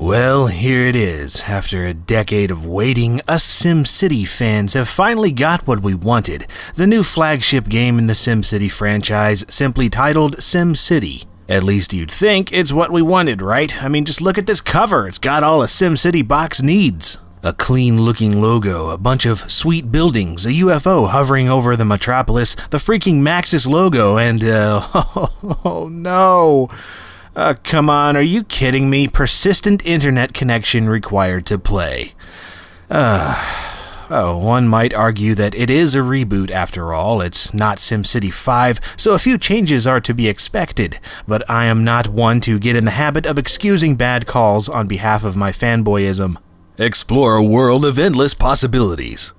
Well, here it is. After a decade of waiting, us SimCity fans have finally got what we wanted. The new flagship game in the SimCity franchise, simply titled SimCity. At least you'd think it's what we wanted, right? I mean, just look at this cover. It's got all a SimCity box needs. A clean-looking logo, a bunch of sweet buildings, a UFO hovering over the metropolis, the freaking Maxis logo, and, oh no. Come on, are you kidding me? Persistent internet connection required to play. One might argue that it is a reboot after all. It's not SimCity 5, so a few changes are to be expected, but I am not one to get in the habit of excusing bad calls on behalf of my fanboyism. Explore a world of endless possibilities.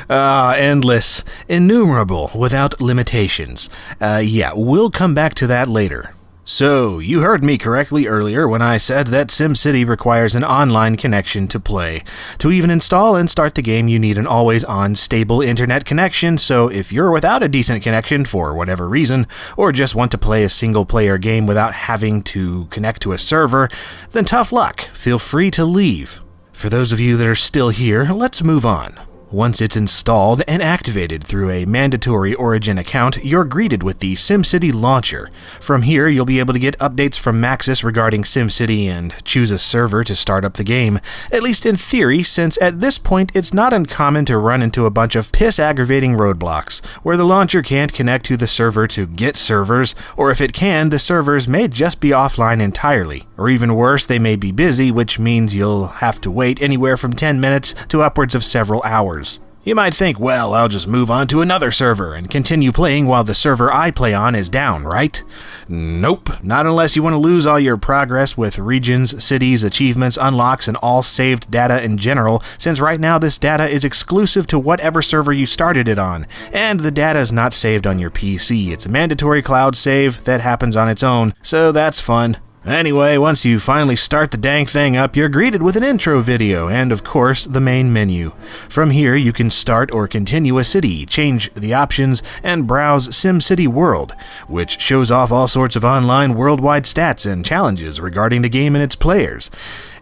Endless, innumerable, without limitations. We'll come back to that later. So, you heard me correctly earlier when I said that SimCity requires an online connection to play. To even install and start the game, you need an always-on stable internet connection, so if you're without a decent connection for whatever reason, or just want to play a single-player game without having to connect to a server, then tough luck. Feel free to leave. For those of you that are still here, let's move on. Once it's installed and activated through a mandatory Origin account, you're greeted with the SimCity launcher. From here, you'll be able to get updates from Maxis regarding SimCity and choose a server to start up the game, at least in theory, since at this point it's not uncommon to run into a bunch of piss-aggravating roadblocks, where the launcher can't connect to the server to get servers, or if it can, the servers may just be offline entirely. Or even worse, they may be busy, which means you'll have to wait anywhere from 10 minutes to upwards of several hours. You might think, well, I'll just move on to another server and continue playing while the server I play on is down, right? Nope, not unless you want to lose all your progress with regions, cities, achievements, unlocks, and all saved data in general, since right now this data is exclusive to whatever server you started it on, and the data is not saved on your PC. It's a mandatory cloud save that happens on its own, so that's fun. Anyway, once you finally start the dang thing up, you're greeted with an intro video and, of course, the main menu. From here, you can start or continue a city, change the options, and browse SimCity World, which shows off all sorts of online worldwide stats and challenges regarding the game and its players.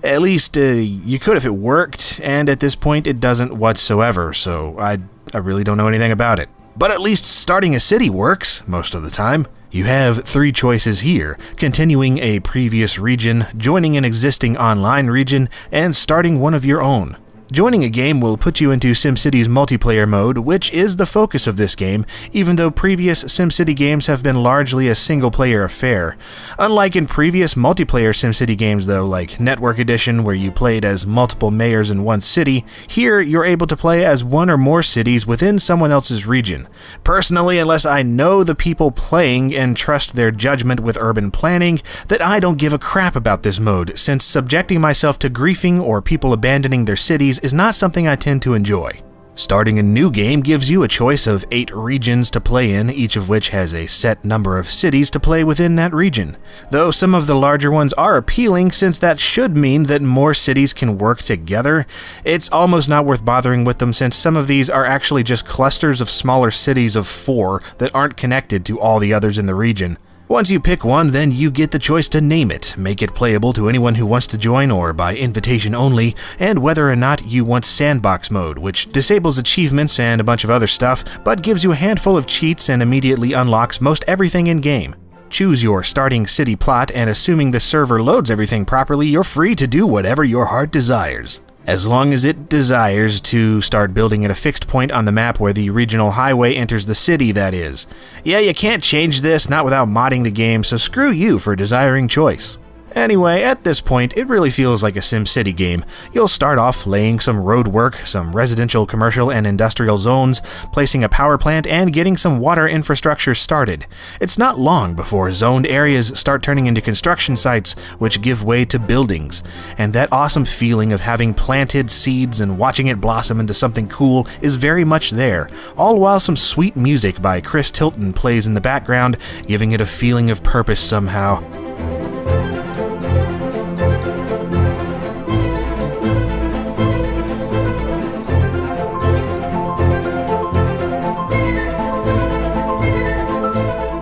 At least, you could if it worked, and at this point it doesn't whatsoever, so I really don't know anything about it. But at least starting a city works, most of the time. You have 3 choices here: continuing a previous region, joining an existing online region, and starting one of your own. Joining a game will put you into SimCity's multiplayer mode, which is the focus of this game, even though previous SimCity games have been largely a single-player affair. Unlike in previous multiplayer SimCity games though, like Network Edition where you played as multiple mayors in one city, here you're able to play as one or more cities within someone else's region. Personally, unless I know the people playing and trust their judgment with urban planning, that I don't give a crap about this mode, since subjecting myself to griefing or people abandoning their cities is not something I tend to enjoy. Starting a new game gives you a choice of 8 regions to play in, each of which has a set number of cities to play within that region. Though some of the larger ones are appealing, since that should mean that more cities can work together, it's almost not worth bothering with them, since some of these are actually just clusters of smaller cities of 4 that aren't connected to all the others in the region. Once you pick one, then you get the choice to name it, make it playable to anyone who wants to join or by invitation only, and whether or not you want sandbox mode, which disables achievements and a bunch of other stuff, but gives you a handful of cheats and immediately unlocks most everything in-game. Choose your starting city plot, and assuming the server loads everything properly, you're free to do whatever your heart desires. As long as it desires to start building at a fixed point on the map where the regional highway enters the city, that is. Yeah, you can't change this, not without modding the game, so screw you for desiring choice. Anyway, at this point, it really feels like a SimCity game. You'll start off laying some road work, some residential, commercial, and industrial zones, placing a power plant, and getting some water infrastructure started. It's not long before zoned areas start turning into construction sites, which give way to buildings. And that awesome feeling of having planted seeds and watching it blossom into something cool is very much there, all while some sweet music by Chris Tilton plays in the background, giving it a feeling of purpose somehow.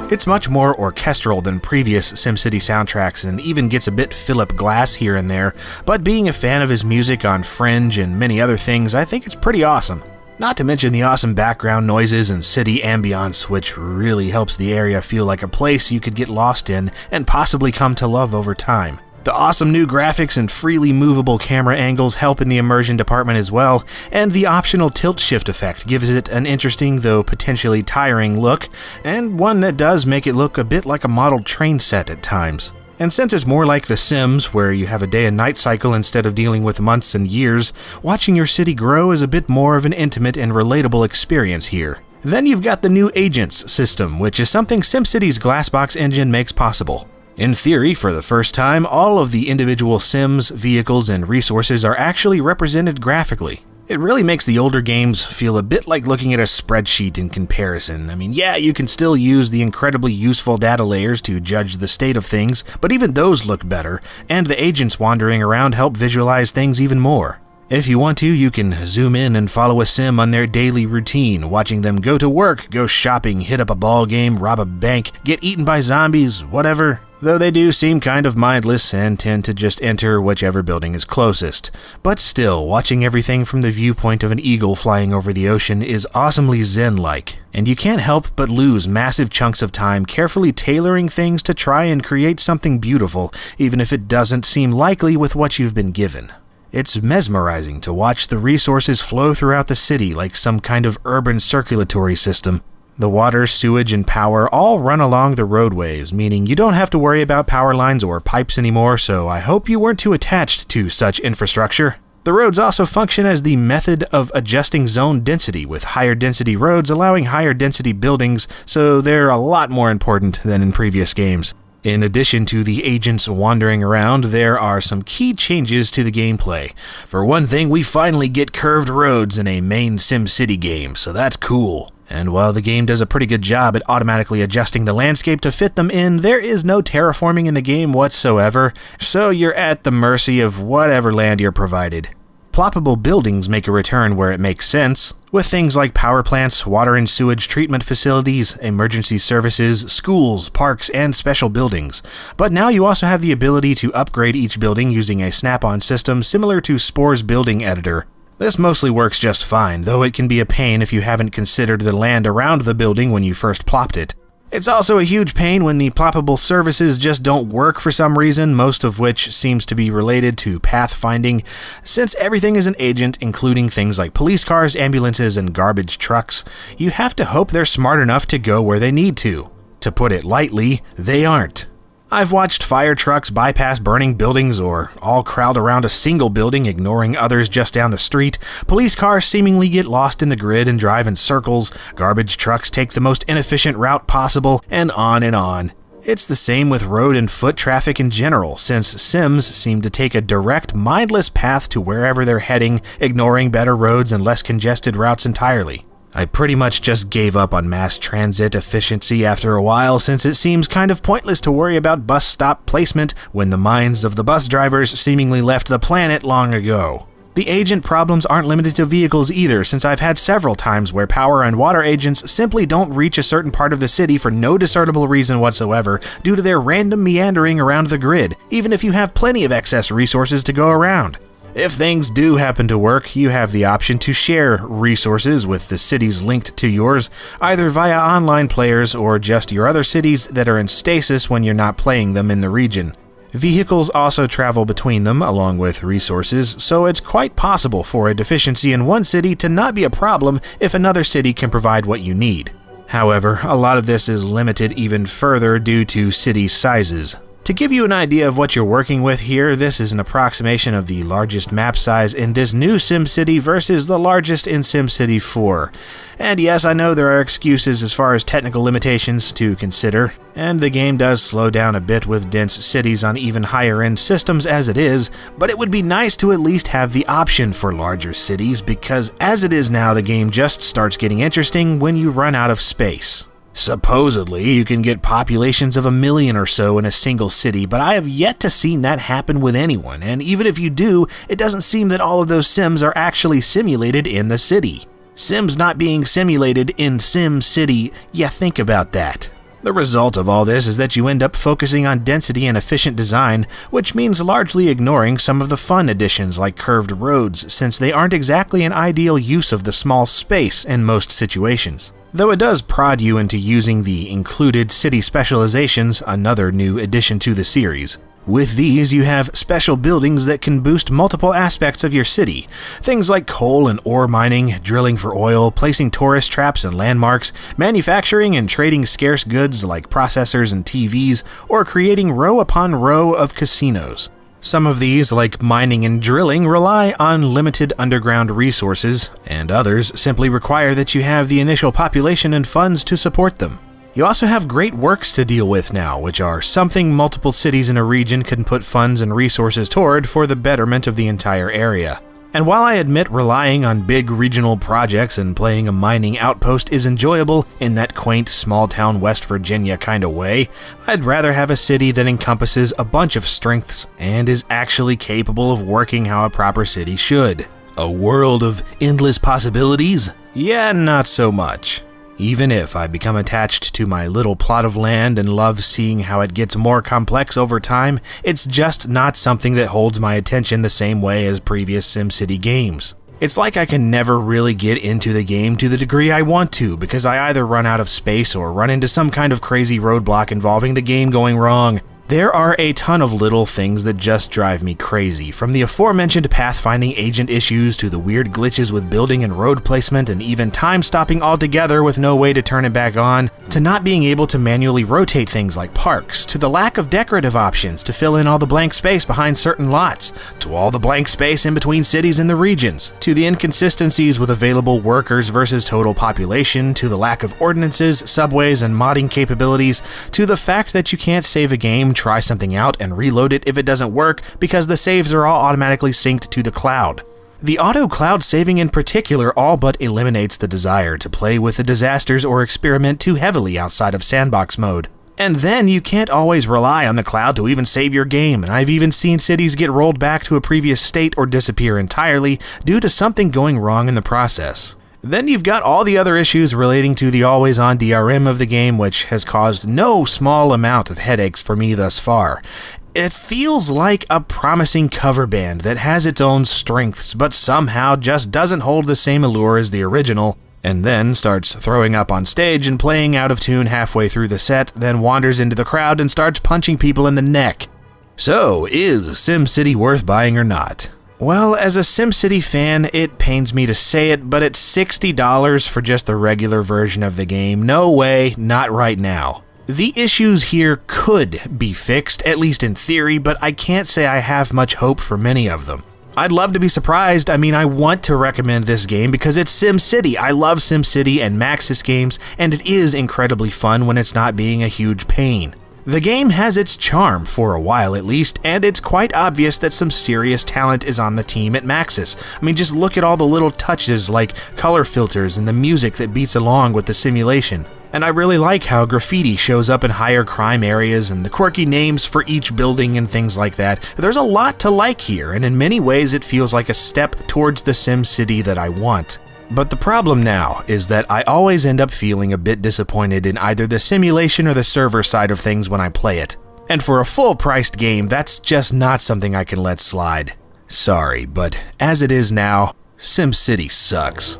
It's much more orchestral than previous SimCity soundtracks and even gets a bit Philip Glass here and there, but being a fan of his music on Fringe and many other things, I think it's pretty awesome. Not to mention the awesome background noises and city ambiance, which really helps the area feel like a place you could get lost in and possibly come to love over time. The awesome new graphics and freely movable camera angles help in the immersion department as well, and the optional tilt-shift effect gives it an interesting though potentially tiring look, and one that does make it look a bit like a modeled train set at times. And since it's more like The Sims, where you have a day and night cycle instead of dealing with months and years, watching your city grow is a bit more of an intimate and relatable experience here. Then you've got the new Agents system, which is something SimCity's Glassbox engine makes possible. In theory, for the first time, all of the individual Sims, vehicles, and resources are actually represented graphically. It really makes the older games feel a bit like looking at a spreadsheet in comparison. I mean, yeah, you can still use the incredibly useful data layers to judge the state of things, but even those look better, and the agents wandering around help visualize things even more. If you want to, you can zoom in and follow a Sim on their daily routine, watching them go to work, go shopping, hit up a ball game, rob a bank, get eaten by zombies, whatever. Though they do seem kind of mindless and tend to just enter whichever building is closest. But still, watching everything from the viewpoint of an eagle flying over the ocean is awesomely zen-like, and you can't help but lose massive chunks of time carefully tailoring things to try and create something beautiful, even if it doesn't seem likely with what you've been given. It's mesmerizing to watch the resources flow throughout the city like some kind of urban circulatory system. The water, sewage, and power all run along the roadways, meaning you don't have to worry about power lines or pipes anymore, so I hope you weren't too attached to such infrastructure. The roads also function as the method of adjusting zone density, with higher density roads allowing higher density buildings, so they're a lot more important than in previous games. In addition to the agents wandering around, there are some key changes to the gameplay. For one thing, we finally get curved roads in a main SimCity game, so that's cool. And while the game does a pretty good job at automatically adjusting the landscape to fit them in, there is no terraforming in the game whatsoever, so you're at the mercy of whatever land you're provided. Ploppable buildings make a return where it makes sense, with things like power plants, water and sewage treatment facilities, emergency services, schools, parks, and special buildings. But now you also have the ability to upgrade each building using a snap-on system similar to Spore's building editor. This mostly works just fine, though it can be a pain if you haven't considered the land around the building when you first plopped it. It's also a huge pain when the ploppable services just don't work for some reason, most of which seems to be related to pathfinding, since everything is an agent, including things like police cars, ambulances, and garbage trucks. You have to hope they're smart enough to go where they need to. To put it lightly, they aren't. I've watched fire trucks bypass burning buildings or all crowd around a single building, ignoring others just down the street. Police cars seemingly get lost in the grid and drive in circles. Garbage trucks take the most inefficient route possible, and on and on. It's the same with road and foot traffic in general, since Sims seem to take a direct, mindless path to wherever they're heading, ignoring better roads and less congested routes entirely. I pretty much just gave up on mass transit efficiency after a while, since it seems kind of pointless to worry about bus stop placement when the minds of the bus drivers seemingly left the planet long ago. The agent problems aren't limited to vehicles either, since I've had several times where power and water agents simply don't reach a certain part of the city for no discernible reason whatsoever due to their random meandering around the grid, even if you have plenty of excess resources to go around. If things do happen to work, you have the option to share resources with the cities linked to yours, either via online players or just your other cities that are in stasis when you're not playing them in the region. Vehicles also travel between them along with resources, so it's quite possible for a deficiency in one city to not be a problem if another city can provide what you need. However, a lot of this is limited even further due to city sizes. To give you an idea of what you're working with here, this is an approximation of the largest map size in this new SimCity versus the largest in SimCity 4. And yes, I know there are excuses as far as technical limitations to consider, and the game does slow down a bit with dense cities on even higher end systems as it is, but it would be nice to at least have the option for larger cities, because as it is now, the game just starts getting interesting when you run out of space. Supposedly, you can get populations of 1 million or so in a single city, but I have yet to see that happen with anyone, and even if you do, it doesn't seem that all of those Sims are actually simulated in the city. Sims not being simulated in SimCity, yeah, think about that. The result of all this is that you end up focusing on density and efficient design, which means largely ignoring some of the fun additions like curved roads, since they aren't exactly an ideal use of the small space in most situations. Though it does prod you into using the included city specializations, another new addition to the series. With these, you have special buildings that can boost multiple aspects of your city. Things like coal and ore mining, drilling for oil, placing tourist traps and landmarks, manufacturing and trading scarce goods like processors and TVs, or creating row upon row of casinos. Some of these, like mining and drilling, rely on limited underground resources, and others simply require that you have the initial population and funds to support them. You also have great works to deal with now, which are something multiple cities in a region can put funds and resources toward for the betterment of the entire area. And while I admit relying on big regional projects and playing a mining outpost is enjoyable in that quaint small-town West Virginia kind of way, I'd rather have a city that encompasses a bunch of strengths and is actually capable of working how a proper city should. A world of endless possibilities? Yeah, not so much. Even if I become attached to my little plot of land and love seeing how it gets more complex over time, it's just not something that holds my attention the same way as previous SimCity games. It's like I can never really get into the game to the degree I want to because I either run out of space or run into some kind of crazy roadblock involving the game going wrong. There are a ton of little things that just drive me crazy, from the aforementioned pathfinding agent issues to the weird glitches with building and road placement and even time stopping altogether with no way to turn it back on, to not being able to manually rotate things like parks, to the lack of decorative options to fill in all the blank space behind certain lots, to all the blank space in between cities and the regions, to the inconsistencies with available workers versus total population, to the lack of ordinances, subways, and modding capabilities, to the fact that you can't save a game, try something out, and reload it if it doesn't work because the saves are all automatically synced to the cloud. The auto cloud saving in particular all but eliminates the desire to play with the disasters or experiment too heavily outside of sandbox mode. And then you can't always rely on the cloud to even save your game, and I've even seen cities get rolled back to a previous state or disappear entirely due to something going wrong in the process. Then you've got all the other issues relating to the always-on DRM of the game, which has caused no small amount of headaches for me thus far. It feels like a promising cover band that has its own strengths, but somehow just doesn't hold the same allure as the original, and then starts throwing up on stage and playing out of tune halfway through the set, then wanders into the crowd and starts punching people in the neck. So, is SimCity worth buying or not? Well, as a SimCity fan, it pains me to say it, but it's $60 for just the regular version of the game. No way, not right now. The issues here could be fixed, at least in theory, but I can't say I have much hope for many of them. I'd love to be surprised. I mean, I want to recommend this game because it's SimCity. I love SimCity and Maxis games, and it is incredibly fun when it's not being a huge pain. The game has its charm, for a while at least, and it's quite obvious that some serious talent is on the team at Maxis. I mean, just look at all the little touches like color filters and the music that beats along with the simulation. And I really like how graffiti shows up in higher crime areas and the quirky names for each building and things like that. There's a lot to like here, and in many ways it feels like a step towards the SimCity that I want. But the problem now is that I always end up feeling a bit disappointed in either the simulation or the server side of things when I play it. And for a full-priced game, that's just not something I can let slide. Sorry, but as it is now, SimCity sucks.